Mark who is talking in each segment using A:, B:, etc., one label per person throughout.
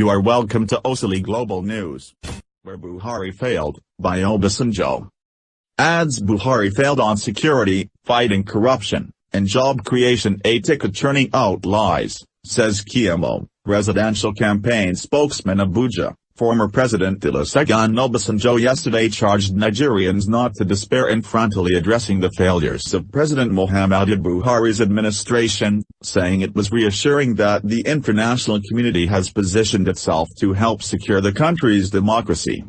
A: You are welcome to Osili Global News. Where Buhari failed, by Obasanjo. Adds Buhari failed on security, fighting corruption, and job creation. Atiku churning out lies, says KMO, presidential campaign spokesman Abuja. Former President Olusegun Obasanjo yesterday charged Nigerians not to despair in frontally addressing the failures of President Muhammadu Buhari's administration, saying it was reassuring that the international community has positioned itself to help secure the country's democracy.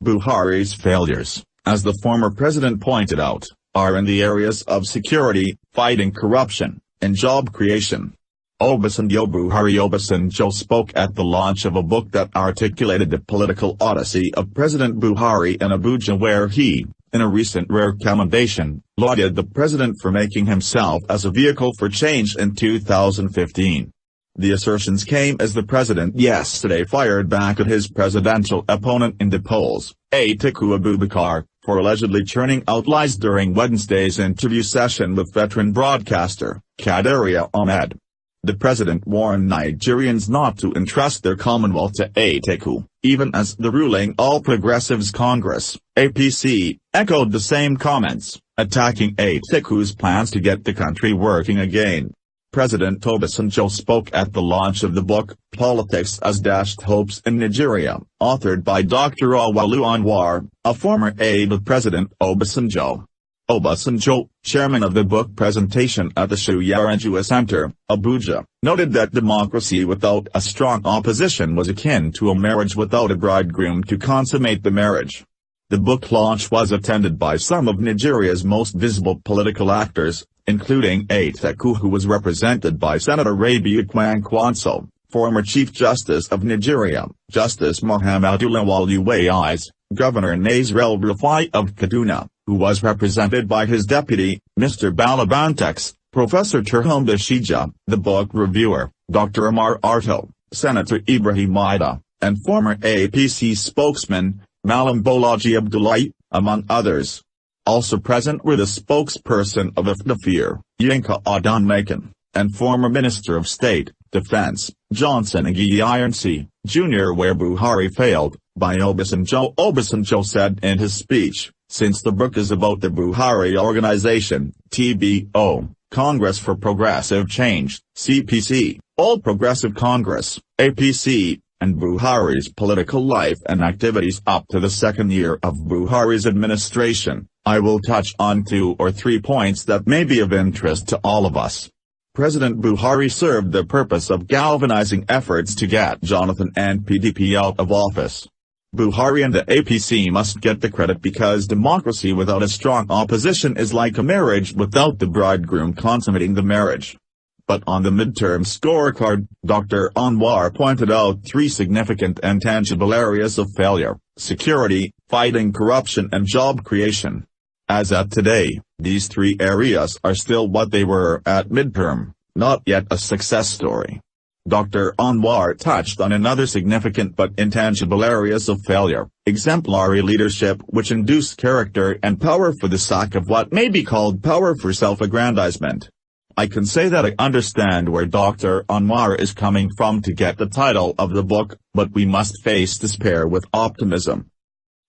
A: Buhari's failures, as the former president pointed out, are in the areas of security, fighting corruption, and job creation. Obasanjo spoke at the launch of a book that articulated the political odyssey of President Buhari in Abuja, where he, in a recent rare commendation, lauded the president for making himself as a vehicle for change in 2015. The assertions came as the president yesterday fired back at his presidential opponent in the polls, Atiku Abubakar, for allegedly churning out lies during Wednesday's interview session with veteran broadcaster, Kadiri Ahmed. The president warned Nigerians not to entrust their commonwealth to Atiku, even as the ruling All Progressives Congress, APC, echoed the same comments, attacking Atiku's plans to get the country working again. President Obasanjo spoke at the launch of the book, Politics as Dashed Hopes in Nigeria, authored by Dr. Awalu Anwar, a former aide of President Obasanjo. Obasanjo, chairman of the book presentation at the Shuyarajua Center, Abuja, noted that democracy without a strong opposition was akin to a marriage without a bridegroom to consummate the marriage. The book launch was attended by some of Nigeria's most visible political actors, including Atiku, who was represented by Senator Rabiu Kwankwaso, former Chief Justice of Nigeria, Justice Muhammadu Lawal Uwais, Governor Nasir El-Rufai of Kaduna, who was represented by his deputy, Mr. Balabantex, Professor Turhumba Shija, the book reviewer, Dr. Amar Arto, Senator Ibrahim Ida, and former APC spokesman, Malam Bolaji Abdullahi, among others. Also present were the spokesperson of Ifnafir, Yinka Adan-Makan, and former Minister of State, Defense, Johnson Agiyi Jr. Where Buhari failed, by Obasanjo. Obasanjo said in his speech, since the book is about the Buhari Organization, TBO, Congress for Progressive Change, CPC, All Progressive Congress, APC, and Buhari's political life and activities up to the second year of Buhari's administration, I will touch on 2 or 3 points that may be of interest to all of us. President Buhari served the purpose of galvanizing efforts to get Jonathan and PDP out of office. Buhari and the APC must get the credit because democracy without a strong opposition is like a marriage without the bridegroom consummating the marriage. But on the midterm scorecard, Dr. Anwar pointed out 3 significant and tangible areas of failure: security, fighting corruption and job creation. As at today, these 3 areas are still what they were at midterm, not yet a success story. Dr. Anwar touched on another significant but intangible areas of failure: exemplary leadership which induced character and power for the sake of what may be called power for self-aggrandizement. I can say that I understand where Dr. Anwar is coming from to get the title of the book, but we must face despair with optimism.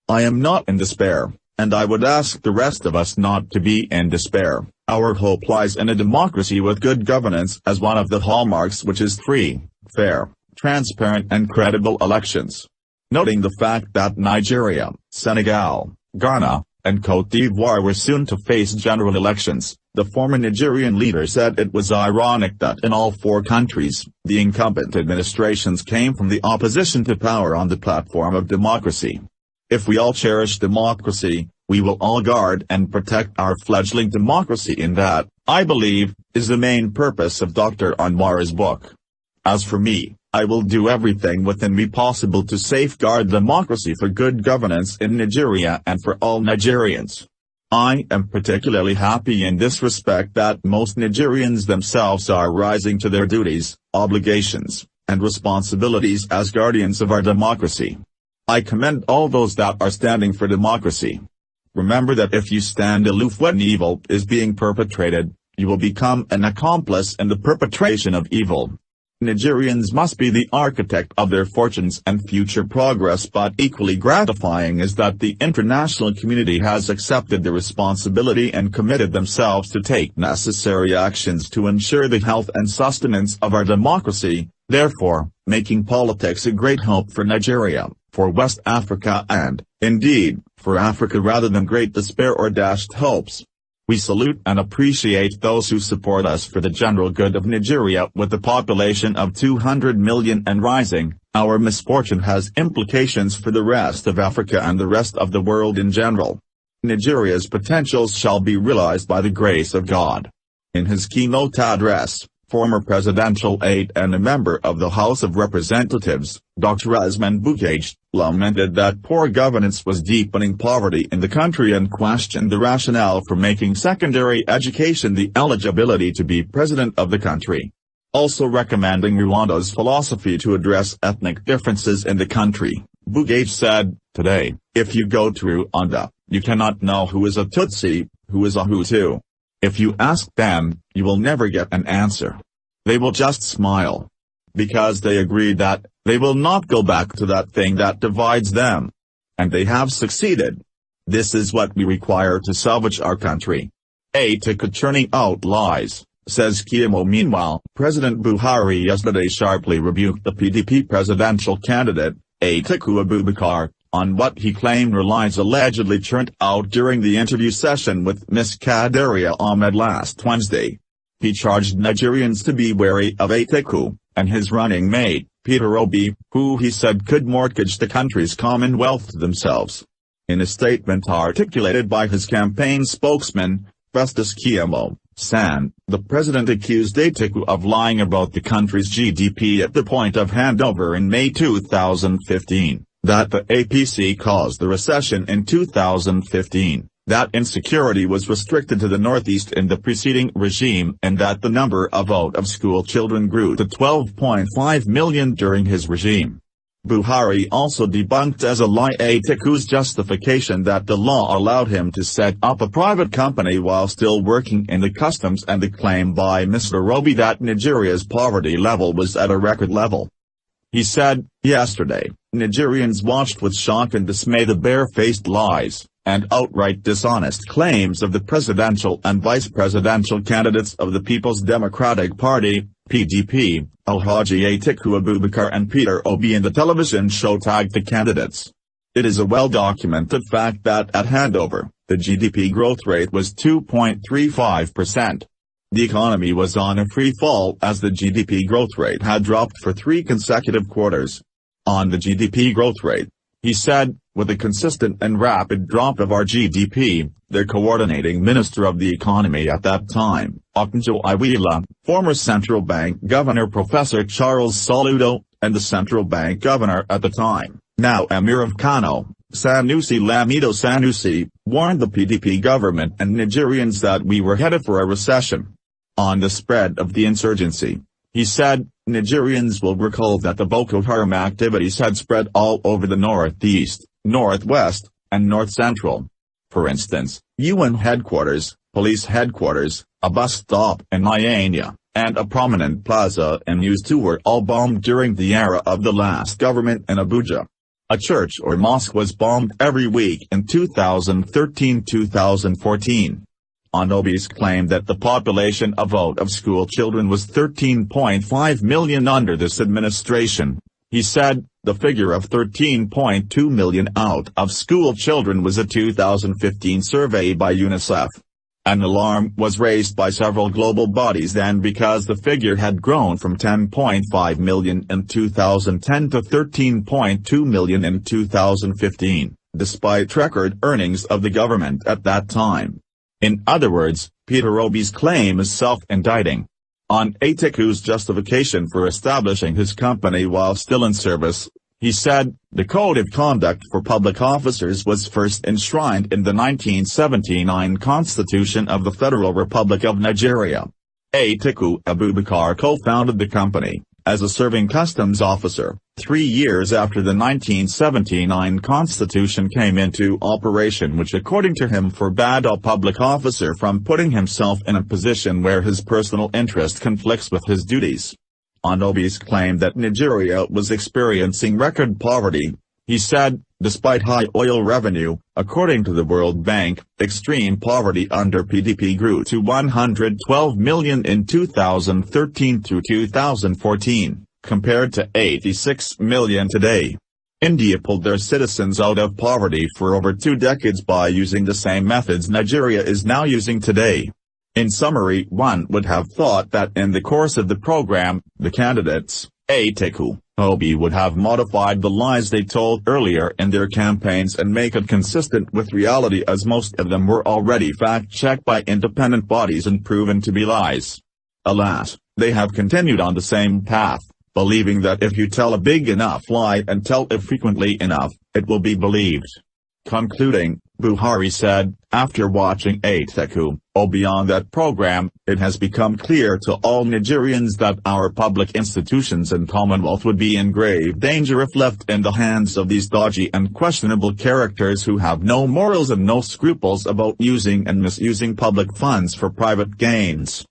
A: I am not in despair, and I would ask the rest of us not to be in despair. Our hope lies in a democracy with good governance as one of the hallmarks, which is free, fair, transparent and credible elections. Noting the fact that Nigeria, Senegal, Ghana, and Côte d'Ivoire were soon to face general elections, the former Nigerian leader said it was ironic that in all 4 countries, the incumbent administrations came from the opposition to power on the platform of democracy. If we all cherish democracy, we will all guard and protect our fledgling democracy, and that, I believe, is the main purpose of Dr. Anwar's book. As for me, I will do everything within me possible to safeguard democracy for good governance in Nigeria and for all Nigerians. I am particularly happy in this respect that most Nigerians themselves are rising to their duties, obligations, and responsibilities as guardians of our democracy. I commend all those that are standing for democracy. Remember that if you stand aloof when evil is being perpetrated, you will become an accomplice in the perpetration of evil. Nigerians must be the architect of their fortunes and future progress, but equally gratifying is that the international community has accepted the responsibility and committed themselves to take necessary actions to ensure the health and sustenance of our democracy, therefore, making politics a great hope for Nigeria, for West Africa and, indeed, for Africa rather than great despair or dashed hopes. We salute and appreciate those who support us for the general good of Nigeria. With a population of 200 million and rising, our misfortune has implications for the rest of Africa and the rest of the world in general. Nigeria's potentials shall be realized by the grace of God. In his keynote address, former presidential aide and a member of the House of Representatives, Dr. Asman Bukaji, lamented that poor governance was deepening poverty in the country and questioned the rationale for making secondary education the eligibility to be president of the country. Also recommending Rwanda's philosophy to address ethnic differences in the country, Bukaji said, "Today, if you go to Rwanda, you cannot know who is a Tutsi, who is a Hutu. If you ask them, you will never get an answer. They will just smile. Because they agree that, they will not go back to that thing that divides them. And they have succeeded. This is what we require to salvage our country." Atiku churning out lies, says Kiyamo. Meanwhile, President Buhari yesterday sharply rebuked the PDP presidential candidate, Atiku Abubakar, on what he claimed were lies allegedly churned out during the interview session with Ms. Kadaria Ahmed last Wednesday. He charged Nigerians to be wary of Atiku, and his running mate, Peter Obi, who he said could mortgage the country's commonwealth to themselves. In a statement articulated by his campaign spokesman, Festus Keyamo, San, the president accused Atiku of lying about the country's GDP at the point of handover in May 2015. That the APC caused the recession in 2015, that insecurity was restricted to the Northeast in the preceding regime, and that the number of out-of-school children grew to 12.5 million during his regime. Buhari also debunked as a lie Atiku's justification that the law allowed him to set up a private company while still working in the customs, and the claim by Mr. Obi that Nigeria's poverty level was at a record level. He said, yesterday, Nigerians watched with shock and dismay the bare-faced lies, and outright dishonest claims of the presidential and vice-presidential candidates of the People's Democratic Party, PDP, Alhaji Atiku Abubakar and Peter Obi in the television show tagged the candidates. It is a well-documented fact that at handover, the GDP growth rate was 2.35%. The economy was on a free fall as the GDP growth rate had dropped for 3 consecutive quarters. On the GDP growth rate, he said, with a consistent and rapid drop of our GDP, the coordinating minister of the economy at that time, Obasanjo Iweala, former central bank governor Professor Charles Soludo, and the central bank governor at the time, now Emir of Kano, Sanusi Lamido Sanusi, warned the PDP government and Nigerians that we were headed for a recession. On the spread of the insurgency, he said, Nigerians will recall that the Boko Haram activities had spread all over the northeast, northwest, and north central. For instance, UN headquarters, police headquarters, a bus stop in Nyanya, and a prominent plaza in Used were all bombed during the era of the last government in Abuja. A church or mosque was bombed every week in 2013-2014. On Obi's claim that the population of out-of-school children was 13.5 million under this administration, he said, the figure of 13.2 million out-of-school children was a 2015 survey by UNICEF. An alarm was raised by several global bodies then because the figure had grown from 10.5 million in 2010 to 13.2 million in 2015, despite record earnings of the government at that time. In other words, Peter Obi's claim is self-indicting. On Atiku's justification for establishing his company while still in service, he said, the Code of Conduct for Public Officers was first enshrined in the 1979 Constitution of the Federal Republic of Nigeria. Atiku Abubakar co-founded the company, as a serving customs officer, 3 years after the 1979 Constitution came into operation, which according to him forbade a public officer from putting himself in a position where his personal interest conflicts with his duties. on Obi's claim that Nigeria was experiencing record poverty. He said, despite high oil revenue, according to the World Bank, extreme poverty under PDP grew to 112 million in 2013 through 2014, compared to 86 million today. India pulled their citizens out of poverty for over 2 decades by using the same methods Nigeria is now using today. In summary, one would have thought that in the course of the program, the candidates, Atiku, Obi would have modified the lies they told earlier in their campaigns and make it consistent with reality, as most of them were already fact-checked by independent bodies and proven to be lies. Alas, they have continued on the same path, believing that if you tell a big enough lie and tell it frequently enough, it will be believed. Concluding, Buhari said, after watching Atiku, beyond that program, it has become clear to all Nigerians that our public institutions and Commonwealth would be in grave danger if left in the hands of these dodgy and questionable characters who have no morals and no scruples about using and misusing public funds for private gains.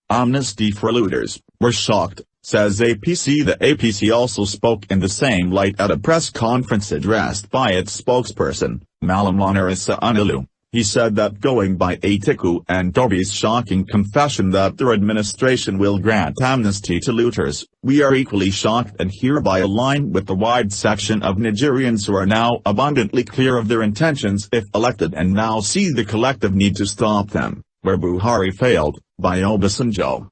A: Amnesty for looters, we're shocked, says APC. The APC also spoke in the same light at a press conference addressed by its spokesperson, Malam Larissa Anilu. He said that going by Atiku and Obi's shocking confession that their administration will grant amnesty to looters, we are equally shocked and hereby align with the wide section of Nigerians who are now abundantly clear of their intentions if elected and now see the collective need to stop them, where Buhari failed, by Obasanjo.